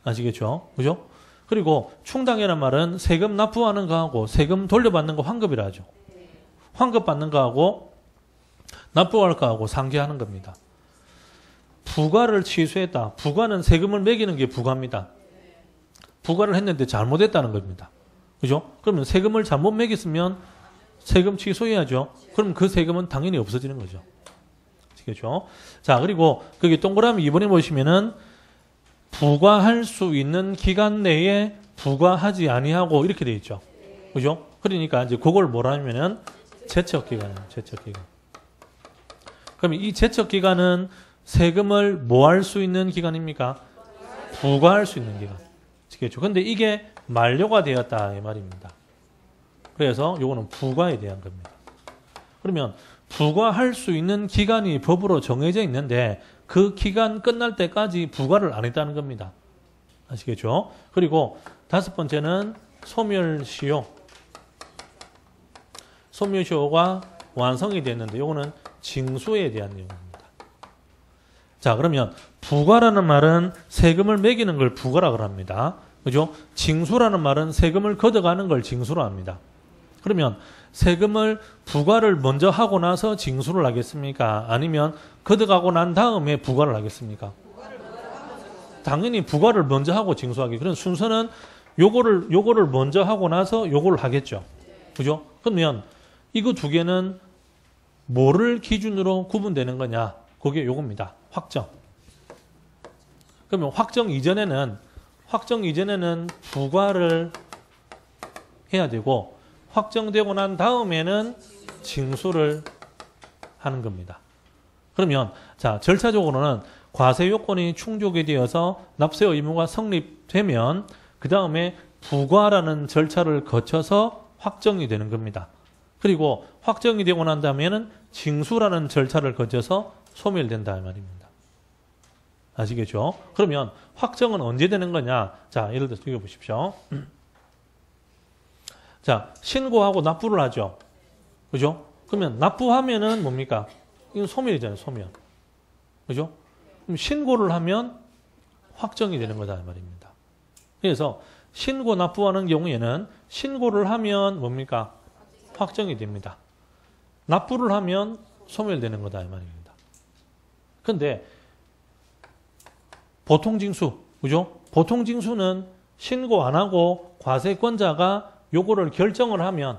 아시겠죠? 그죠? 그리고 충당이라는 말은 세금 납부하는 거하고 세금 돌려받는 거 환급이라 하죠. 환급 받는 거하고 납부할 거하고 상계하는 겁니다. 부과를 취소했다. 부과는 세금을 매기는 게 부과입니다. 부과를 했는데 잘못했다는 겁니다. 그죠? 그러면 세금을 잘못 매겼으면 세금 취소해야죠. 그럼 그 세금은 당연히 없어지는 거죠. 아시겠죠? 자, 그리고 거기 동그라미 2번에 보시면은 부과할 수 있는 기간 내에 부과하지 아니하고 이렇게 돼 있죠. 그죠? 그러니까 이제 그걸 뭐라 하면은 제척 기간이에요. 제척 기간. 그러면 이 제척 기간은 세금을 뭐 할 수 있는 기간입니까? 부과할 수 있는 기간. 아시겠죠? 근데 이게 만료가 되었다 이 말입니다. 그래서 요거는 부과에 대한 겁니다. 그러면 부과할 수 있는 기간이 법으로 정해져 있는데 그 기간 끝날 때까지 부과를 안 했다는 겁니다. 아시겠죠? 그리고 다섯 번째는 소멸시효. 소멸시효가 완성이 됐는데 요거는 징수에 대한 내용입니다. 자, 그러면 부과라는 말은 세금을 매기는 걸 부과라고 합니다. 그죠? 징수라는 말은 세금을 걷어가는 걸 징수로 합니다. 그러면 세금을 부과를 먼저 하고 나서 징수를 하겠습니까? 아니면 걷어가고 난 다음에 부과를 하겠습니까? 당연히 부과를 먼저 하고 징수하기. 그런 순서는 요거를 먼저 하고 나서 요거를 하겠죠. 그죠? 그러면 이거 두 개는 뭐를 기준으로 구분되는 거냐? 그게 요겁니다. 확정. 그러면 확정 이전에는 부과를 해야 되고 확정되고 난 다음에는 징수를 하는 겁니다. 그러면 자, 절차적으로는 과세 요건이 충족이 되어서 납세 의무가 성립되면 그 다음에 부과라는 절차를 거쳐서 확정이 되는 겁니다. 그리고 확정이 되고 난 다음에는 징수라는 절차를 거쳐서 소멸된다 이 말입니다. 아시겠죠? 그러면 확정은 언제 되는 거냐? 자, 예를 들어서 이거 보십시오. 자, 신고하고 납부를 하죠. 그죠? 그러면 납부하면은 뭡니까? 이건 소멸이잖아요, 소멸. 그죠? 그럼 신고를 하면 확정이 되는 거다 이 말입니다. 그래서 신고 납부하는 경우에는 신고를 하면 뭡니까? 확정이 됩니다. 납부를 하면 소멸되는 거다 이 말입니다. 근데 보통징수, 그죠? 보통징수는 신고 안 하고 과세권자가 요거를 결정을 하면,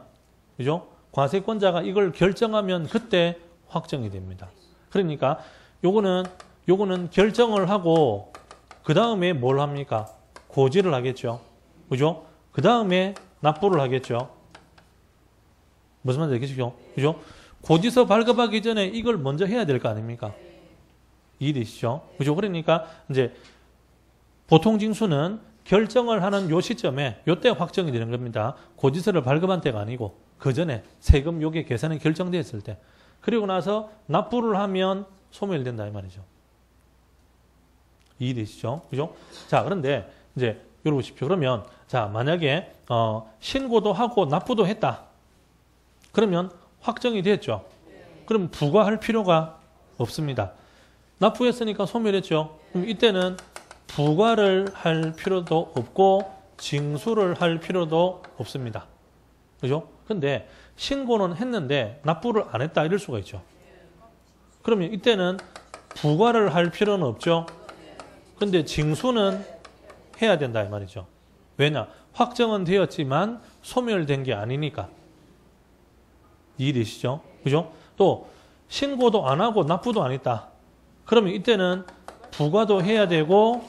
그죠? 과세권자가 이걸 결정하면 그때 확정이 됩니다. 그러니까 요거는 결정을 하고 그 다음에 뭘 합니까? 고지를 하겠죠. 그죠? 그 다음에 납부를 하겠죠. 무슨 말인지 알겠죠? 그죠? 고지서 발급하기 전에 이걸 먼저 해야 될 거 아닙니까? 이해되시죠? 그죠? 그러니까 이제 보통징수는 결정을 하는 요 시점에 요때 확정이 되는 겁니다. 고지서를 발급한 때가 아니고 그 전에 세금 요게 계산이 결정되었을 때. 그리고 나서 납부를 하면 소멸된다 이 말이죠. 이해되시죠? 그죠? 자, 그런데 이제 여기 보십시오. 그러면 자, 만약에 신고도 하고 납부도 했다. 그러면 확정이 됐죠. 그럼 부과할 필요가 없습니다. 납부했으니까 소멸했죠. 그럼 이때는 부과를 할 필요도 없고 징수를 할 필요도 없습니다. 그죠? 근데 신고는 했는데 납부를 안 했다 이럴 수가 있죠. 그러면 이때는 부과를 할 필요는 없죠. 근데 징수는 해야 된다 이 말이죠. 왜냐? 확정은 되었지만 소멸된 게 아니니까. 이해되시죠? 그죠? 또 신고도 안 하고 납부도 안 했다. 그러면 이때는 부과도 해야 되고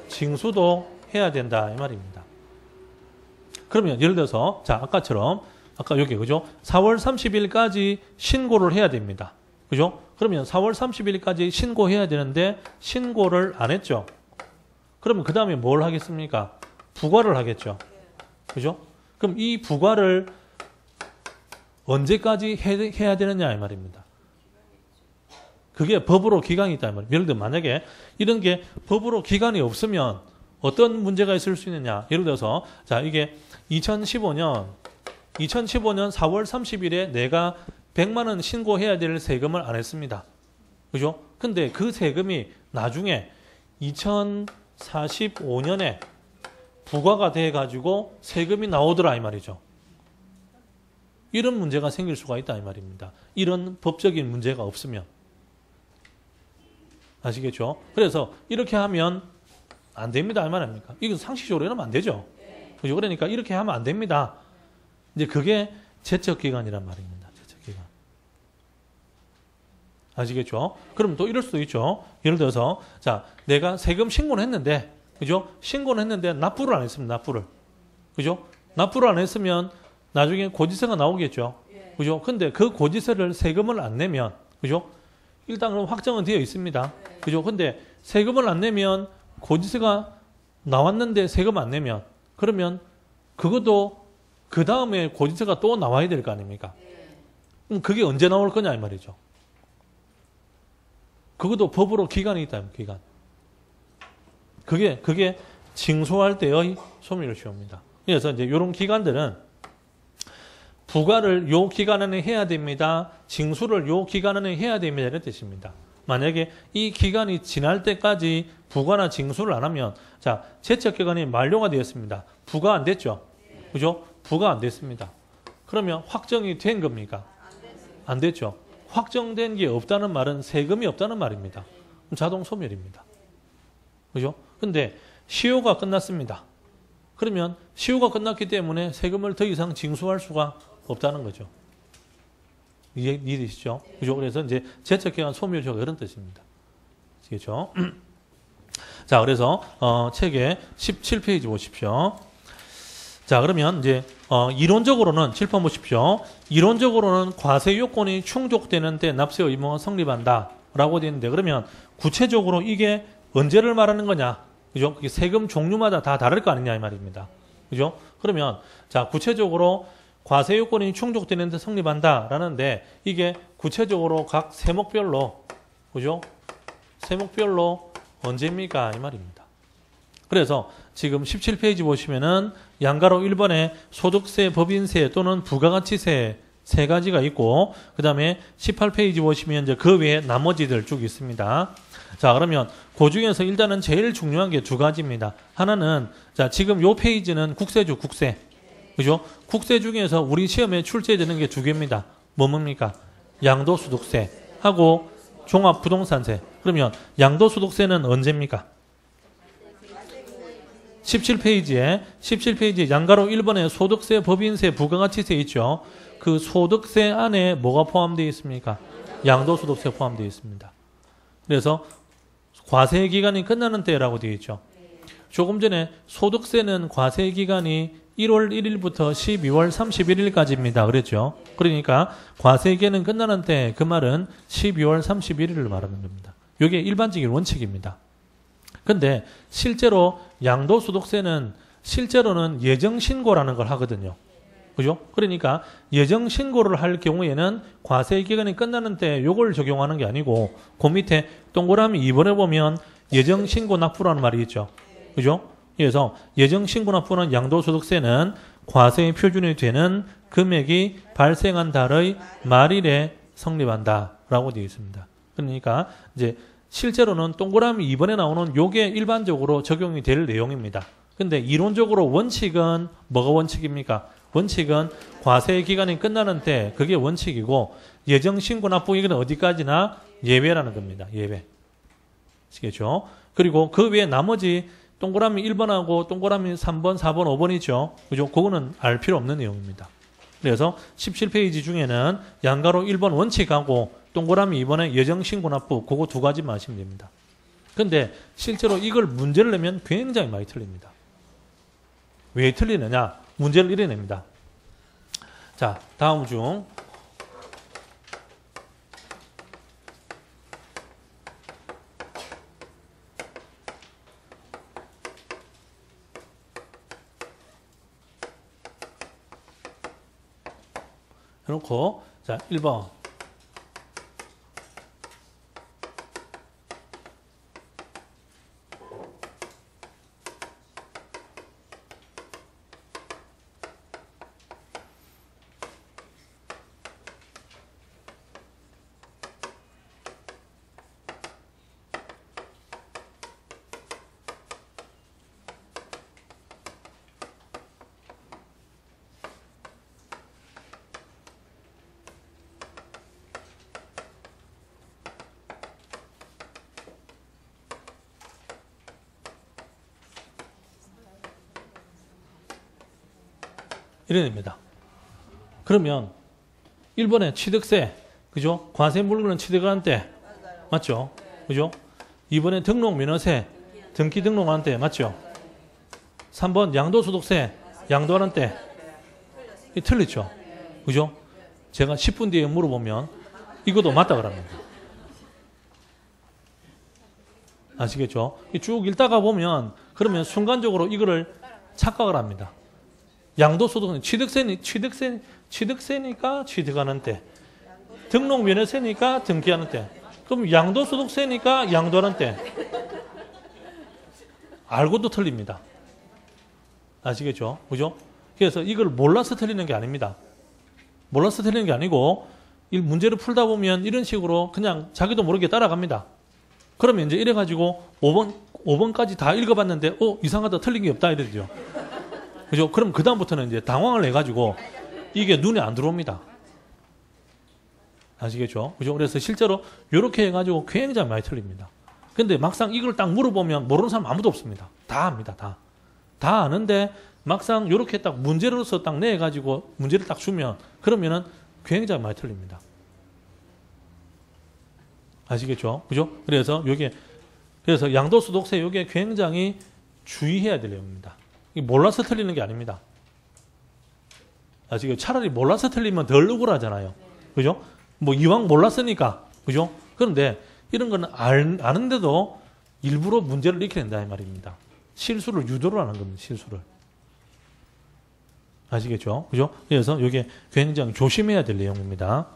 징수도 해야 된다 이 말입니다. 그러면 예를 들어서 자, 아까처럼 아까 여기 그죠? 4월 30일까지 신고를 해야 됩니다. 그죠? 그러면 4월 30일까지 신고해야 되는데 신고를 안 했죠. 그러면 그 다음에 뭘 하겠습니까? 부과를 하겠죠. 그죠? 그럼 이 부과를 언제까지 해야 되느냐 이 말입니다. 그게 법으로 기간이 있다 이 말이에요. 예를 들어 만약에 이런 게 법으로 기간이 없으면 어떤 문제가 있을 수 있느냐. 예를 들어서 자, 이게 2015년 4월 30일에 내가 100만 원 신고해야 될 세금을 안 했습니다. 그죠? 근데 그 세금이 나중에 2045년에 부과가 돼 가지고 세금이 나오더라 이 말이죠. 이런 문제가 생길 수가 있다 이 말입니다. 이런 법적인 문제가 없으면. 아시겠죠? 그래서 이렇게 하면 안 됩니다 이 말입니까? 이건 상식적으로 이러면 안 되죠. 그죠? 그러니까 이렇게 하면 안 됩니다. 이제 그게 제척기간이란 말입니다. 제척기간. 아시겠죠? 그럼 또 이럴 수도 있죠. 예를 들어서 자, 내가 세금 신고를 했는데, 그죠? 신고를 했는데 납부를 안 했습니다. 납부를. 그죠? 납부를 안 했으면 나중에 고지서가 나오겠죠. 그죠? 근데 그 고지서를 세금을 안 내면, 그죠? 일단 그럼 확정은 되어 있습니다. 그죠? 근데 세금을 안 내면 고지서가 나왔는데 세금 안 내면 그러면 그것도 그 다음에 고지서가 또 나와야 될 거 아닙니까? 그럼 그게 언제 나올 거냐 이 말이죠. 그것도 법으로 기간이 있다. 기간. 그게 징수할 때의 소멸시효입니다. 그래서 이제 이런 기간들은 부과를 요 기간 안에 해야 됩니다. 징수를 요 기간 안에 해야 됩니다. 이런 뜻입니다. 만약에 이 기간이 지날 때까지 부과나 징수를 안 하면, 자, 제척기간이 만료가 되었습니다. 부과 안 됐죠? 그죠? 부과 안 됐습니다. 그러면 확정이 된 겁니까? 안 됐죠? 확정된 게 없다는 말은 세금이 없다는 말입니다. 그럼 자동 소멸입니다. 그죠? 근데 시효가 끝났습니다. 그러면 시효가 끝났기 때문에 세금을 더 이상 징수할 수가 없다는 거죠. 이해되시죠? 그죠? 그래서 이제 제척기간 소멸효가 이런 뜻입니다. 아시겠죠? 자, 그래서 책의 17페이지 보십시오. 자, 그러면 이제 이론적으로는 7번 보십시오. 이론적으로는 과세 요건이 충족되는 때 납세 의무가 성립한다라고 되어 있는데, 그러면 구체적으로 이게 언제를 말하는 거냐? 그죠? 그게 세금 종류마다 다 다를 거 아니냐 이 말입니다. 그죠? 그러면 자, 구체적으로 과세 요건이 충족되는 데 성립한다라는데, 이게 구체적으로 각 세목별로, 그죠? 세목별로 언제입니까? 이 말입니다. 그래서 지금 17페이지 보시면은 양가로 1번에 소득세, 법인세 또는 부가가치세 세 가지가 있고, 그 다음에 18페이지 보시면 이제 그 외에 나머지들 쭉 있습니다. 자, 그러면 그 중에서 일단은 제일 중요한 게 두 가지입니다. 하나는, 자, 지금 요 페이지는 국세죠, 국세. 그죠? 국세 중에서 우리 시험에 출제되는 게 두 개입니다. 뭡니까? 양도소득세 하고 종합부동산세. 그러면 양도소득세는 언제입니까? 17페이지에 양가로 1번에 소득세, 법인세, 부가가치세 있죠. 그 소득세 안에 뭐가 포함되어 있습니까? 양도소득세 포함되어 있습니다. 그래서 과세 기간이 끝나는 때라고 되어 있죠. 조금 전에 소득세는 과세 기간이 1월 1일부터 12월 31일까지입니다. 그랬죠. 그러니까 과세 기간은 끝나는 때, 그 말은 12월 31일을 말하는 겁니다. 이게 일반적인 원칙입니다. 근데 실제로 양도소득세는 실제로는 예정신고라는 걸 하거든요. 그죠? 그러니까 예정신고를 할 경우에는 과세 기간이 끝나는 때 요걸 적용하는 게 아니고, 그 밑에 동그라미 2번에 보면 예정신고 납부라는 말이 있죠. 그죠? 그래서 예정신고 납부는 양도소득세는 과세의 표준이 되는 금액이 발생한 달의 말일에 성립한다라고 되어 있습니다. 그러니까 이제 실제로는 동그라미 2번에 나오는 요게 일반적으로 적용이 될 내용입니다. 근데 이론적으로 원칙은 뭐가 원칙입니까? 원칙은 과세 기간이 끝나는 때 그게 원칙이고, 예정신고 납부 이건 어디까지나 예외라는 겁니다. 예외. 아시겠죠? 그리고 그 외에 나머지 동그라미 1번하고 동그라미 3번, 4번, 5번이죠. 그죠? 그거는 알 필요 없는 내용입니다. 그래서 17페이지 중에는 양가로 1번 원칙하고 동그라미 2번에 예정신고 납부, 그거 두 가지만 하시면 됩니다. 근데 실제로 이걸 문제를 내면 굉장히 많이 틀립니다. 왜 틀리느냐? 문제를 이래 냅니다. 자, 다음 중 해놓고, 자, 1번. 이래냅니다. 그러면 1번에 취득세, 그죠? 과세 물건은 취득한 때, 맞죠? 그죠? 2번에 등록 면허세, 등기 등록하는 때, 맞죠? 3번 양도소득세, 양도하는 때, 틀리죠? 그죠? 제가 10분 뒤에 물어보면 이것도 맞다 그럽니다. 아시겠죠? 쭉 읽다가 보면 그러면 순간적으로 이거를 착각을 합니다. 양도소득세, 취득세니까 취득하는 때. 등록면허세니까 등기하는 때. 그럼 양도소득세니까 양도하는 때. 알고도 틀립니다. 아시겠죠? 그죠? 그래서 이걸 몰라서 틀리는 게 아닙니다. 몰라서 틀리는 게 아니고 이 문제를 풀다 보면 이런 식으로 그냥 자기도 모르게 따라갑니다. 그러면 이제 이래가지고 5번까지 다 읽어봤는데 이상하다 틀린 게 없다 이러죠. 그죠? 그럼 그다음부터는 이제 당황을 해가지고 이게 눈에 안 들어옵니다. 아시겠죠? 그죠? 그래서 실제로 이렇게 해가지고 굉장히 많이 틀립니다. 근데 막상 이걸 딱 물어보면 모르는 사람 아무도 없습니다. 다 압니다. 다 아는데 막상 이렇게 딱 문제로서 딱 내가지고 문제를 딱 주면 그러면은 굉장히 많이 틀립니다. 아시겠죠? 그죠? 그래서 양도소득세 요게 굉장히 주의해야 될 내용입니다. 몰라서 틀리는 게 아닙니다. 아시겠죠? 차라리 몰라서 틀리면 덜 억울하잖아요. 그죠? 뭐 이왕 몰랐으니까. 그죠? 그런데 이런 거는 아는데도 일부러 문제를 일으켜낸다 이 말입니다. 실수를 유도를 하는 겁니다. 실수를. 아시겠죠? 그죠? 그래서 이게 굉장히 조심해야 될 내용입니다.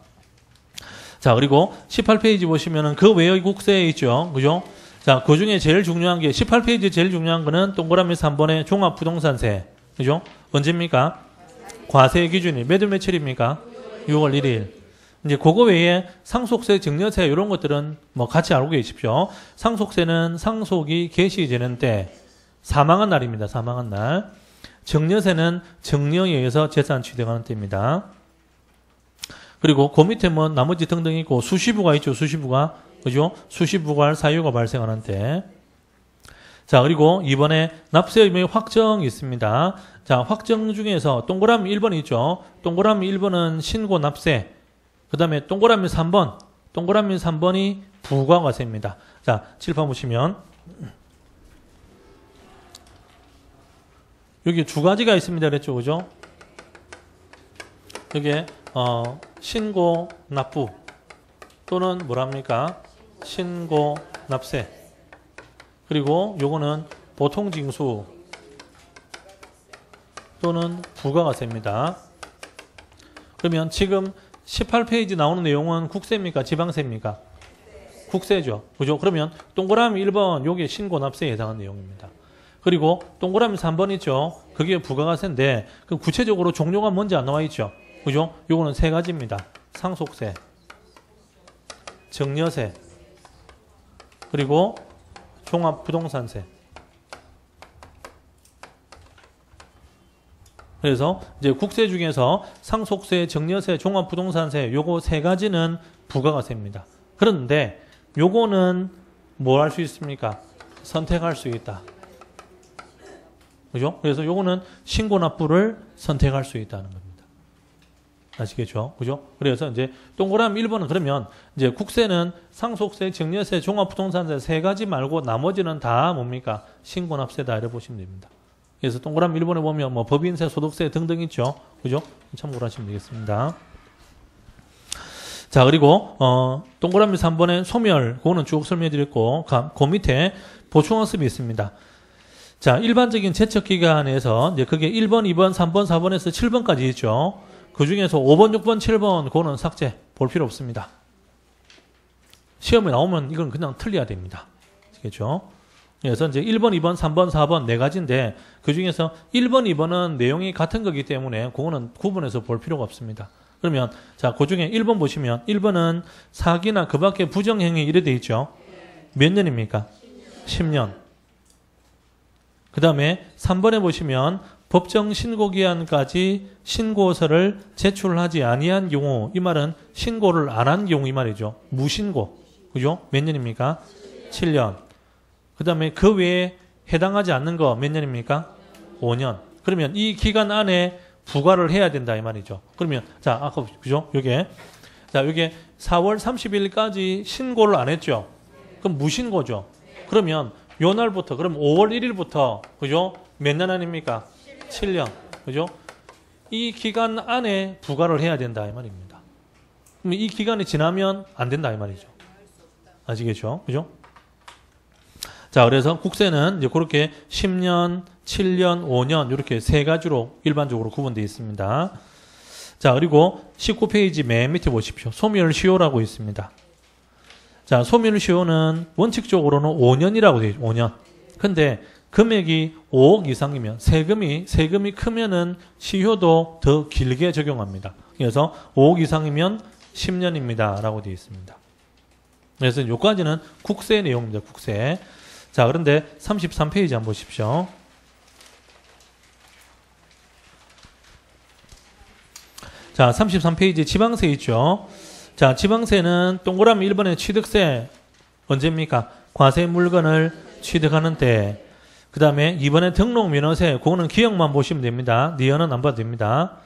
자, 그리고 18페이지 보시면은 그 외의 국세에 있죠. 그죠? 자, 그 중에 제일 중요한 게 18페이지 제일 중요한 거는 동그라미 3번의 종합부동산세. 그죠? 언제입니까? 과세 기준이 몇 월 며칠입니까? 6월 1일. 이제 그거 외에 상속세, 증여세 이런 것들은 뭐 같이 알고 계십시오. 상속세는 상속이 개시되는 때 사망한 날입니다. 사망한 날. 증여세는 증여에 의해서 재산 취득하는 때입니다. 그리고 그 밑에 뭐 나머지 등등 있고 수시부가 있죠. 수시부가. 그죠? 수시부과할 사유가 발생하는 때. 자, 그리고 이번에 납세 의무의 확정이 있습니다. 자, 확정 중에서 동그라미 1번 있죠. 동그라미 1번은 신고 납세. 그 다음에 동그라미 3번. 동그라미 3번이 부가과세입니다. 자, 칠판 보시면 여기 두 가지가 있습니다. 그랬죠. 그죠? 여기에 신고 납부 또는 뭐랍니까? 신고 납세. 그리고 요거는 보통 징수 또는 부가과세입니다. 그러면 지금 18페이지 나오는 내용은 국세입니까? 지방세입니까? 국세죠. 그죠? 그러면 동그라미 1번 요게 신고 납세에 해당하는 내용입니다. 그리고 동그라미 3번 있죠? 그게 부가과세인데 그럼 구체적으로 종류가 뭔지 안 나와 있죠? 그죠? 요거는 세 가지입니다. 상속세, 증여세, 그리고 종합부동산세. 그래서 이제 국세 중에서 상속세, 증여세, 종합부동산세 요거 세 가지는 부가과세입니다. 그런데 요거는 뭘 할 수 있습니까? 선택할 수 있다. 그죠? 그래서 요거는 신고납부를 선택할 수 있다는 겁니다. 아시겠죠? 그죠? 그래서 이제 동그라미 1번은 그러면 이제 국세는 상속세, 증여세, 종합부동산세 세 가지 말고 나머지는 다 뭡니까? 신고납세다 이렇게 보시면 됩니다. 그래서 동그라미 1번에 보면 뭐 법인세, 소득세 등등 있죠. 그죠? 참고로 하시면 되겠습니다. 자, 그리고 동그라미 3번에 소멸, 그거는 쭉 설명해 드렸고 그 밑에 보충학습이 있습니다. 자, 일반적인 제척기간에서 이제 그게 1번, 2번, 3번, 4번에서 7번까지 있죠. 그 중에서 5번, 6번, 7번 그거는 삭제, 볼 필요 없습니다. 시험에 나오면 이건 그냥 틀려야 됩니다. 아시겠죠? 그래서 이제 1번, 2번, 3번, 4번 네 가지인데 그 중에서 1번, 2번은 내용이 같은 거기 때문에 그거는 구분해서 볼 필요가 없습니다. 그러면 자, 그 중에 1번 보시면 1번은 사기나 그 밖에 부정행위 이래 돼 있죠. 몇 년입니까? 10년. 그 다음에 3번에 보시면 법정 신고기한까지 신고서를 제출하지 아니한 경우, 이 말은 신고를 안 한 경우 이 말이죠. 무신고. 그죠? 몇 년입니까? 7년. 그 다음에 그 외에 해당하지 않는 거 몇 년입니까? 5년. 그러면 이 기간 안에 부과를 해야 된다 이 말이죠. 그러면 자, 아까 그죠? 요게 4월 30일까지 신고를 안 했죠. 그럼 무신고죠. 그러면 요 날부터 그럼 5월 1일부터 그죠? 몇 년 아닙니까? 7년. 그죠? 이 기간 안에 부과를 해야 된다 이 말입니다. 그럼 이 기간이 지나면 안 된다 이 말이죠. 아시겠죠? 그죠? 자, 그래서 국세는 이제 그렇게 10년, 7년, 5년 이렇게 세 가지로 일반적으로 구분되어 있습니다. 자, 그리고 19페이지 맨 밑에 보십시오. 소멸시효라고 있습니다. 자, 소멸시효는 원칙적으로는 5년이라고 되어 있죠. 5년. 근데 금액이 5억 이상이면 세금이 크면은 시효도 더 길게 적용합니다. 그래서 5억 이상이면 10년입니다. 라고 되어 있습니다. 그래서 여기까지는 국세 내용입니다. 국세. 자, 그런데 33페이지 한번 보십시오. 자, 33페이지 지방세 있죠. 자, 지방세는 동그라미 1번에 취득세 언제입니까? 과세 물건을 취득하는 때. 그 다음에 2번에 등록면허세, 그거는 기억만 보시면 됩니다. 니은은 안 봐도 됩니다.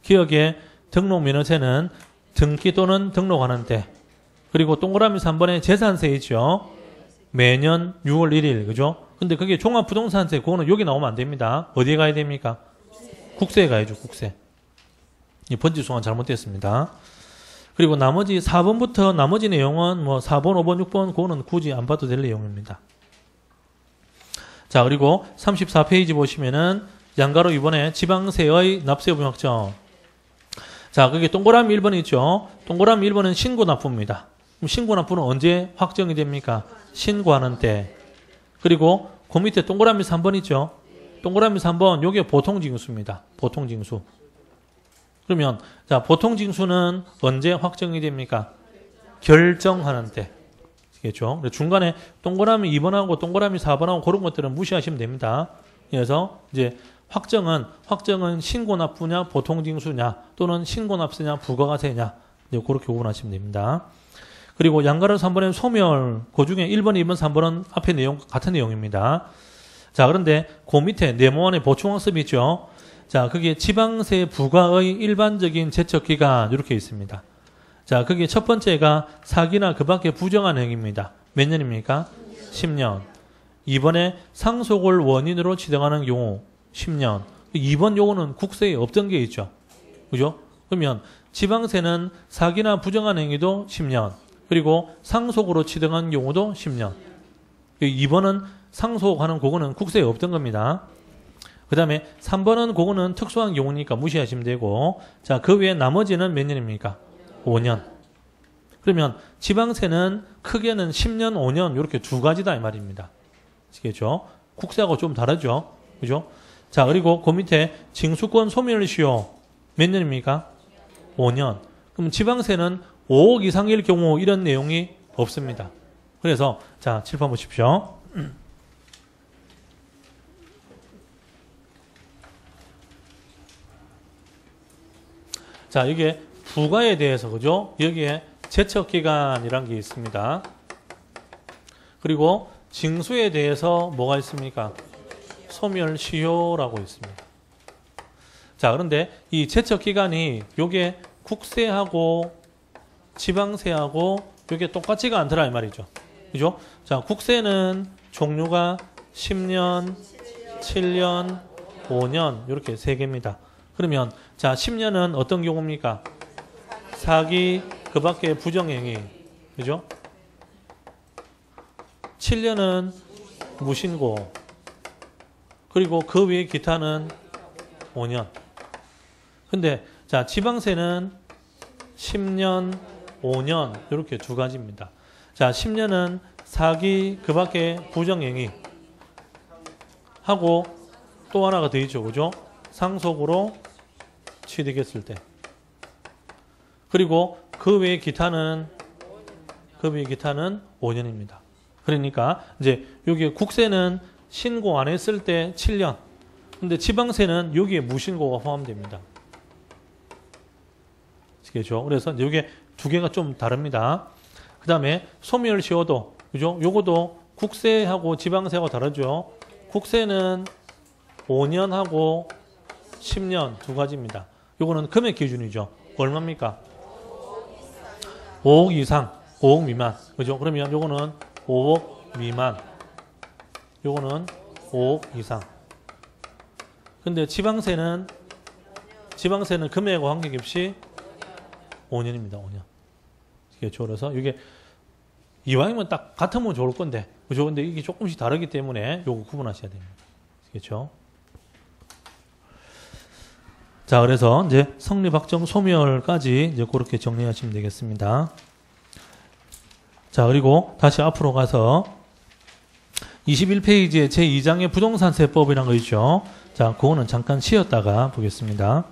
기억에 등록면허세는 등기 또는 등록하는 때. 그리고 동그라미 3번에 재산세 있죠. 매년 6월 1일, 그죠? 근데 그게 종합부동산세, 그거는 여기 나오면 안 됩니다. 어디에 가야 됩니까? 국세에 가야죠, 국세. 이 번지수가 잘못됐습니다. 그리고 나머지 4번부터 나머지 내용은 뭐 4번, 5번, 6번, 그거는 굳이 안 봐도 될 내용입니다. 자, 그리고 34페이지 보시면은 양가로 이번에 지방세의 납세의무 확정. 자, 그게 동그라미 1번 있죠. 동그라미 1번은 신고납부입니다. 그럼 신고납부는 언제 확정이 됩니까? 신고하는 때. 그리고 그 밑에 동그라미 3번 있죠. 동그라미 3번, 요게 보통징수입니다. 보통징수. 그러면 자, 보통징수는 언제 확정이 됩니까? 결정하는 때. 겠죠. 중간에 동그라미 2번하고 동그라미 4번하고 그런 것들은 무시하시면 됩니다. 그래서 이제 확정은 신고납부냐 보통징수냐 또는 신고납세냐 부가가세냐 그렇게 구분하시면 됩니다. 그리고 양가로 3번에 소멸, 그 중에 1번, 2번, 3번은 앞에 내용 같은 내용입니다. 자, 그런데 그 밑에 네모안에 보충학습이 있죠. 자, 그게 지방세 부과의 일반적인 제척기간 이렇게 있습니다. 자, 그게 첫 번째가 사기나 그 밖에 부정한 행위입니다. 몇 년입니까? 10년. 2번에 상속을 원인으로 지정하는 경우 10년. 2번 요거는 국세에 없던 게 있죠. 그죠? 그러면 지방세는 사기나 부정한 행위도 10년. 그리고 상속으로 지정한 경우도 10년. 2번은 상속하는 그거는 국세에 없던 겁니다. 그 다음에 3번은 그거는 특수한 경우니까 무시하시면 되고, 자, 그 외에 나머지는 몇 년입니까? 5년. 그러면 지방세는 크게는 10년, 5년 이렇게 두 가지다 이 말입니다. 아시겠죠? 국세하고 좀 다르죠? 그죠? 자, 그리고 그 밑에 징수권 소멸시효 몇 년입니까? 5년. 그럼 지방세는 5억 이상일 경우 이런 내용이 없습니다. 그래서 자, 칠판 보십시오. 자, 이게 부가에 대해서, 그죠? 여기에 제척기간이라는 게 있습니다. 그리고 징수에 대해서 뭐가 있습니까? 소멸시효라고 있습니다. 자, 그런데 이 제척기간이 요게 국세하고 지방세하고 요게 똑같지가 않더라 이 말이죠. 그죠? 자, 국세는 종류가 10년, 7년, 5년 이렇게 세 개입니다. 그러면 자, 10년은 어떤 경우입니까? 사기, 그 밖에 부정행위. 그죠? 7년은 무신고. 그리고 그 외에 기타는 5년. 근데 자, 지방세는 10년, 5년 이렇게 두 가지입니다. 자, 10년은 사기, 그 밖에 부정행위 하고 또 하나가 더 있죠. 그죠? 상속으로 취득했을 때. 그리고 그 외의 기타는 5년입니다. 그러니까 이제 여기 국세는 신고 안 했을 때 7년. 근데 지방세는 여기에 무신고가 포함됩니다. 아시겠죠? 그래서 이게 두 개가 좀 다릅니다. 그 다음에 소멸시효도, 그죠? 요거도 국세하고 지방세하고 다르죠? 국세는 5년하고 10년 두 가지입니다. 요거는 금액 기준이죠. 얼마입니까? 5억 이상, 5억 미만. 그죠? 그러면 요거는 5억 미만. 요거는 5억 이상. 근데 지방세는 금액과 관계없이 5년입니다. 5년. 그렇죠? 그래서 이게 이왕이면 딱 같으면 좋을 건데, 그죠? 근데 이게 조금씩 다르기 때문에 요거 구분하셔야 됩니다. 그렇죠? 자, 그래서 이제 성립, 확정, 소멸까지 이제 그렇게 정리하시면 되겠습니다. 자, 그리고 다시 앞으로 가서 21페이지에 제2장의 부동산세법이라는 거 있죠. 자, 그거는 잠깐 쉬었다가 보겠습니다.